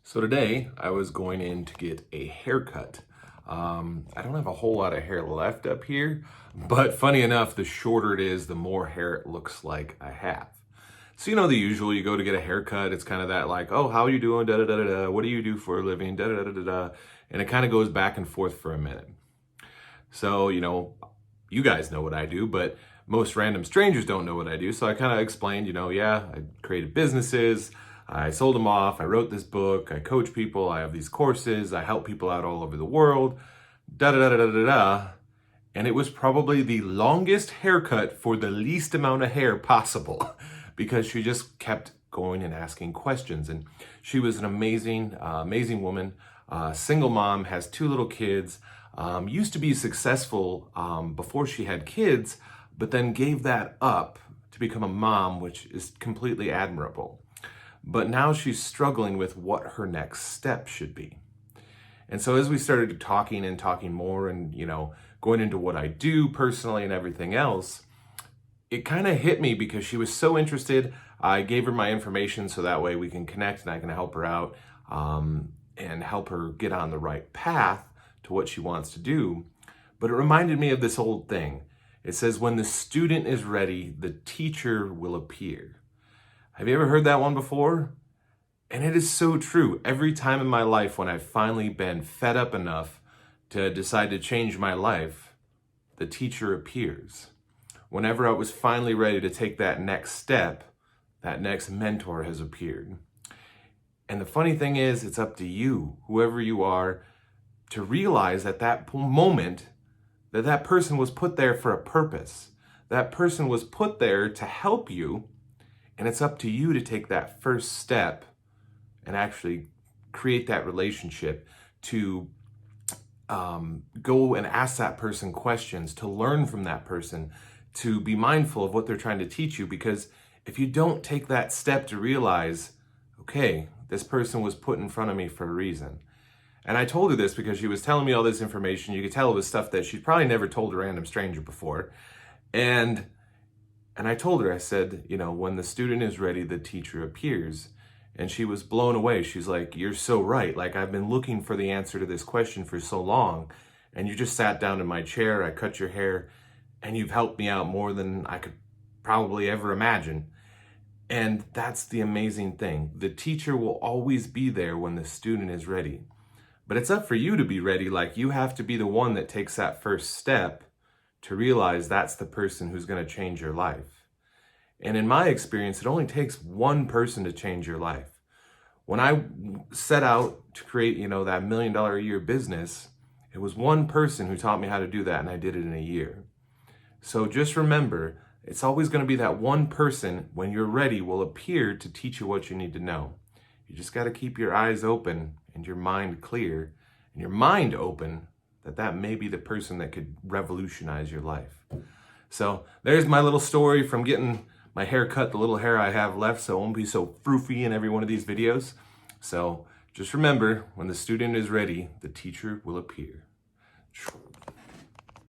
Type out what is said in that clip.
So today I was going in to get a haircut. I don't have a whole lot of hair left up here, but funny enough, the shorter it is, the more hair it looks like I have. So you know the usual, you go to get a haircut, it's kind of that like, oh, how are you doing? Da da da da da. What do you do for a living? Da da da da da. And it kind of goes back and forth for a minute. So, you guys know what I do, but most random strangers don't know what I do. So I kind of explained, yeah, I created businesses, I sold them off, I wrote this book, I coach people, I have these courses, I help people out all over the world, da da da da da da. And it was probably the longest haircut for the least amount of hair possible because she just kept going and asking questions. And she was an amazing woman, single mom, has 2 little kids, used to be successful before she had kids, but then gave that up to become a mom, which is completely admirable. But now she's struggling with what her next step should be. And so as we started talking more and, going into what I do personally and everything else, it kind of hit me because she was so interested. I gave her my information so that way we can connect and I can help her out and help her get on the right path to what she wants to do. But it reminded me of this old thing. It says, when the student is ready, the teacher will appear. Have you ever heard that one before? And it is so true. Every time in my life when I've finally been fed up enough to decide to change my life, the teacher appears. Whenever I was finally ready to take that next step, that next mentor has appeared. And the funny thing is, it's up to you, whoever you are, to realize at that moment that that person was put there for a purpose. That person was put there to help you, and it's up to you to take that first step and actually create that relationship, to go and ask that person questions, to learn from that person, to be mindful of what they're trying to teach you. Because if you don't take that step to realize, okay, this person was put in front of me for a reason. And I told her this because she was telling me all this information. You could tell it was stuff that she'd probably never told a random stranger before. And I told her, I said, when the student is ready, the teacher appears. And she was blown away. She's like, you're so right. Like, I've been looking for the answer to this question for so long. And you just sat down in my chair, I cut your hair, and you've helped me out more than I could probably ever imagine. And that's the amazing thing. The teacher will always be there when the student is ready. But it's up for you to be ready. Like, you have to be the one that takes that first step to realize that's the person who's going to change your life. And in my experience, it only takes one person to change your life. When I set out to create, that $1 million a year business, it was one person who taught me how to do that, and I did it in a year. So just remember, it's always going to be that one person, when you're ready, will appear to teach you what you need to know. You just got to keep your eyes open and your mind clear and your mind open that may be the person that could revolutionize your life. So there's my little story from getting my hair cut, the little hair I have left, so it won't be so froofy in every one of these videos. So just remember, when the student is ready, the teacher will appear.